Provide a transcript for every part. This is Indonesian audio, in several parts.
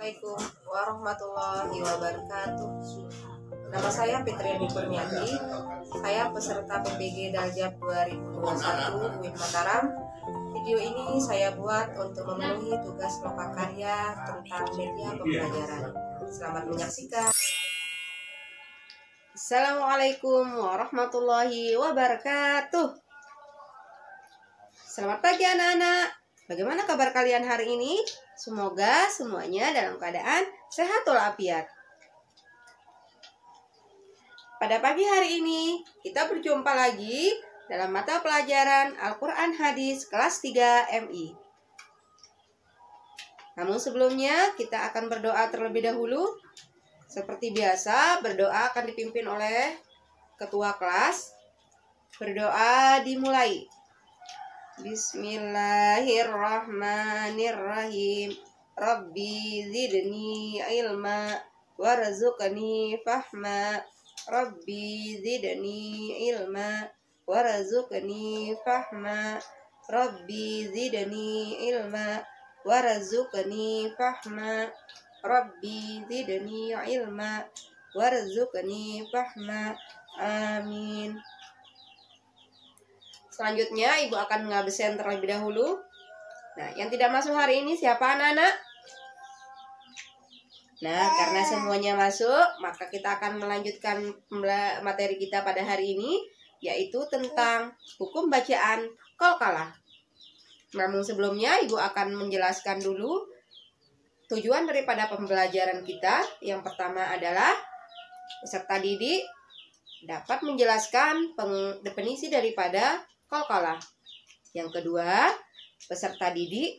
Assalamualaikum warahmatullahi wabarakatuh. Nama saya Fitriani Kurniati. Saya peserta PPG Daljab 2021 UIN Mataram. Video ini saya buat untuk memenuhi tugas lokakarya tentang media pembelajaran. Selamat menyaksikan. Assalamualaikum warahmatullahi wabarakatuh. Selamat pagi anak-anak. Bagaimana kabar kalian hari ini? Semoga semuanya dalam keadaan sehat walafiat. Pada pagi hari ini, kita berjumpa lagi dalam mata pelajaran Al-Quran Hadis kelas 3 MI. Namun sebelumnya, kita akan berdoa terlebih dahulu. Seperti biasa, berdoa akan dipimpin oleh ketua kelas. Berdoa dimulai. Bismillahirrahmanirrahim. Rabbi zidni ilma warzuqni fahma. Rabbi zidni ilma warzuqni fahma. Rabbi zidni ilma warzuqni fahma. Rabbi zidni ilma warzuqni fahma. Amin. Selanjutnya, Ibu akan mengabsen terlebih dahulu. Nah, yang tidak masuk hari ini siapa anak-anak? Nah, karena semuanya masuk, maka kita akan melanjutkan materi kita pada hari ini, yaitu tentang hukum bacaan qalqalah. Namun sebelumnya, Ibu akan menjelaskan dulu tujuan daripada pembelajaran kita. Yang pertama adalah peserta didik dapat menjelaskan definisi daripada qalqalah. Yang kedua, peserta didik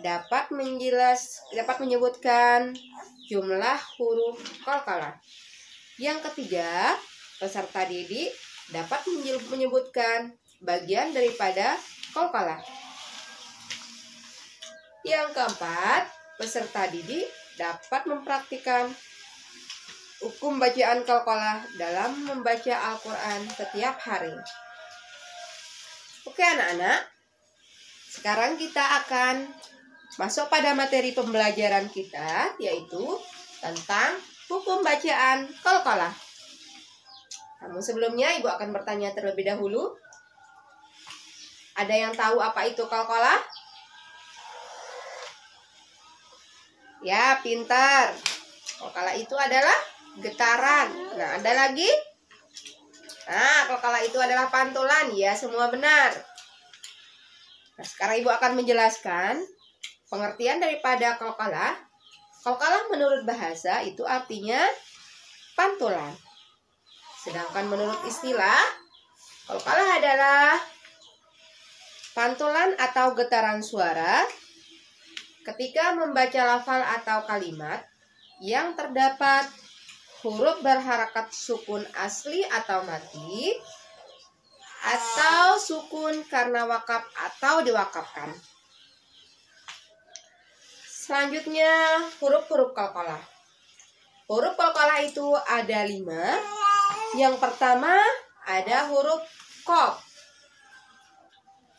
dapat menyebutkan jumlah huruf qalqalah. Yang ketiga, peserta didik dapat menyebutkan bagian daripada qalqalah. Yang keempat, peserta didik dapat mempraktikkan hukum bacaan qalqalah dalam membaca Al-Quran setiap hari. Oke anak-anak, sekarang kita akan masuk pada materi pembelajaran kita, yaitu tentang hukum bacaan qalqalah. Namun sebelumnya Ibu akan bertanya terlebih dahulu. Ada yang tahu apa itu qalqalah? Ya, pintar. Qalqalah itu adalah getaran. Nah, ada lagi? Nah, qalqalah itu adalah pantulan. Ya, semua benar. Nah, sekarang Ibu akan menjelaskan pengertian daripada qalqalah. Qalqalah menurut bahasa itu artinya pantulan. Sedangkan menurut istilah, qalqalah adalah pantulan atau getaran suara ketika membaca lafal atau kalimat yang terdapat huruf berharakat sukun asli atau mati, atau sukun karena wakaf atau diwakafkan. Selanjutnya, huruf-huruf qalqalah. Huruf qalqalah itu ada 5. Yang pertama ada huruf qaf.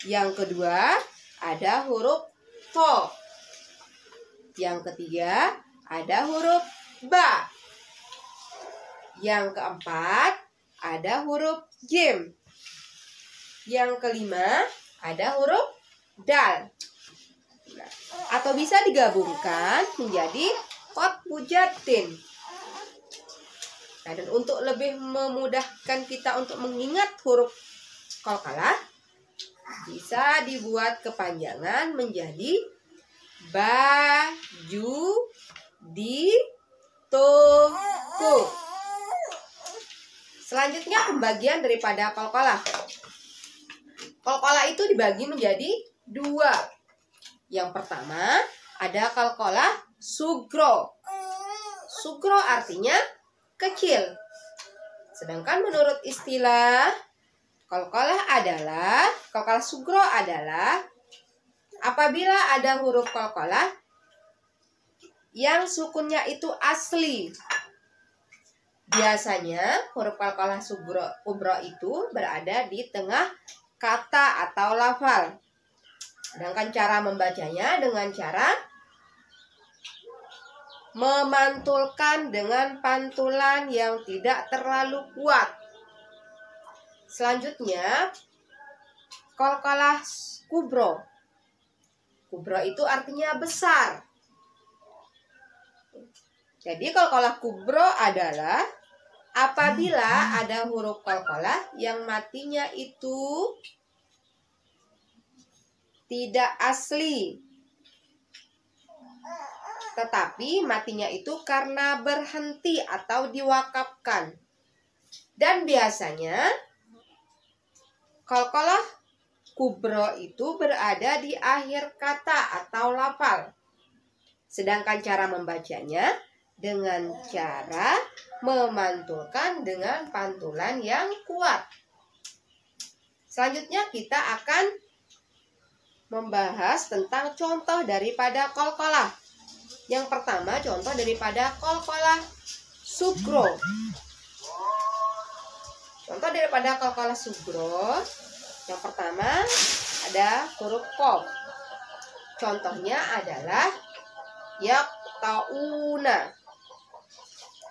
Yang kedua ada huruf tha. Yang ketiga ada huruf ba. Yang keempat ada huruf jim. Yang kelima ada huruf dal. Nah, atau bisa digabungkan menjadi qat'u jaddin. Nah, dan untuk lebih memudahkan kita untuk mengingat huruf qalqalah, bisa dibuat kepanjangan menjadi ba, ju, di, to, ku. Selanjutnya pembagian daripada qalqalah. Qalqalah itu dibagi menjadi 2. Yang pertama ada qalqalah sugro. Sugro artinya kecil. Sedangkan menurut istilah, qalqalah sugro adalah apabila ada huruf qalqalah yang sukunnya itu asli. Biasanya huruf qalqalah kubro itu berada di tengah kata atau lafal. Sedangkan cara membacanya dengan cara memantulkan dengan pantulan yang tidak terlalu kuat. Selanjutnya, qalqalah kubro. Kubro itu artinya besar. Jadi qalqalah kubro adalah apabila ada huruf qalqalah yang matinya itu tidak asli, tetapi matinya itu karena berhenti atau diwakafkan. Dan biasanya qalqalah kubro itu berada di akhir kata atau lafal. Sedangkan cara membacanya dengan cara memantulkan dengan pantulan yang kuat. Selanjutnya kita akan membahas tentang contoh daripada qalqalah. Yang pertama, contoh daripada qalqalah sugro. Contoh daripada qalqalah sugro, yang pertama ada huruf qaf. Contohnya adalah yaqtauna.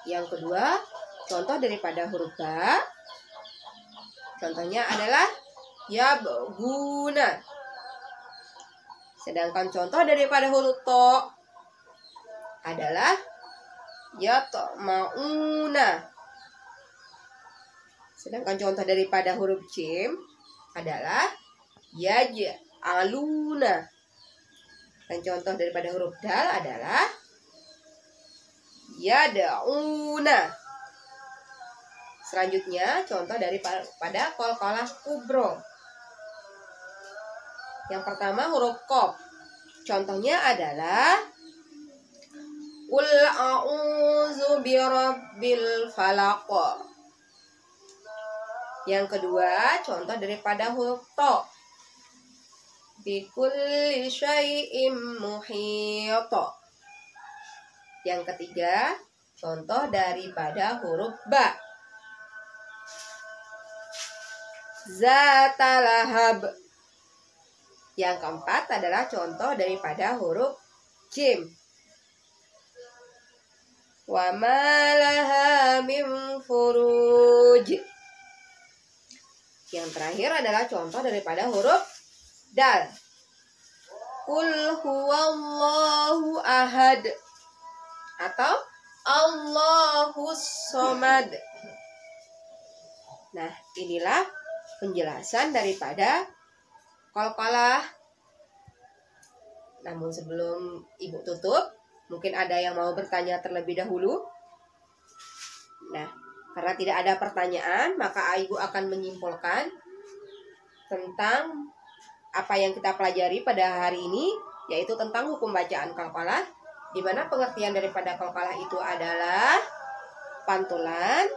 Yang kedua, contoh daripada huruf ba. Contohnya adalah yabguna. Sedangkan contoh daripada huruf to adalah yatma'una. Sedangkan contoh daripada huruf jim adalah yaj'aluna. Dan contoh daripada huruf dal adalah yad'una. Selanjutnya contoh daripada qalqalah kubro. Yang pertama huruf qaf. Contohnya adalah qul a'udzu birabbil falaq. Yang kedua contoh daripada huruf to. Bikulli syai'im muhit. Yang ketiga, contoh daripada huruf ba. Zatalahab. Yang keempat adalah contoh daripada huruf jim. Wa ma laha min furuj. Yang terakhir adalah contoh daripada huruf dal. Qul huwallahu ahad atau Allahus somad. Nah, inilah penjelasan daripada qalqalah. Namun sebelum Ibu tutup, mungkin ada yang mau bertanya terlebih dahulu. Nah, karena tidak ada pertanyaan, maka Ibu akan menyimpulkan tentang apa yang kita pelajari pada hari ini, yaitu tentang hukum bacaan qalqalah, di mana pengertian daripada qalqalah itu adalah pantulan,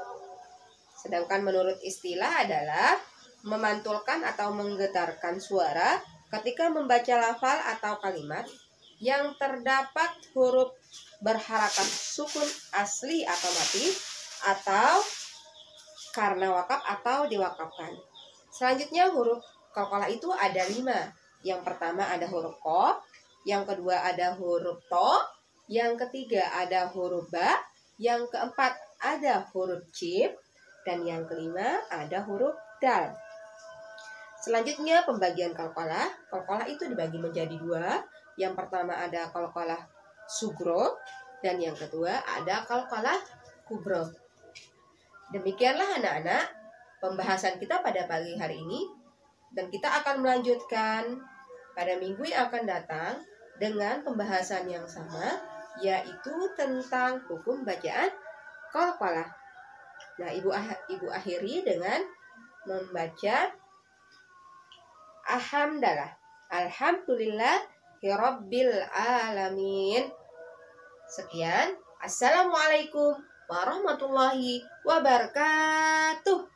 sedangkan menurut istilah adalah memantulkan atau menggetarkan suara ketika membaca lafal atau kalimat yang terdapat huruf berharakat sukun asli atau mati, atau karena wakaf atau diwakafkan. Selanjutnya huruf qalqalah itu ada 5. Yang pertama ada huruf qaf, yang kedua ada huruf to, yang ketiga ada huruf ba, yang keempat ada huruf jim, dan yang kelima ada huruf dal. Selanjutnya pembagian qalqalah. Qalqalah itu dibagi menjadi 2. Yang pertama ada qalqalah sugro, dan yang kedua ada qalqalah kubro. Demikianlah anak-anak pembahasan kita pada pagi hari ini, dan kita akan melanjutkan pada minggu yang akan datang dengan pembahasan yang sama, yaitu tentang hukum bacaan qalqalah. Nah, ibu akhiri dengan membaca alhamdulillah, alhamdulillahirabbil alamin. Sekian, assalamualaikum warahmatullahi wabarakatuh.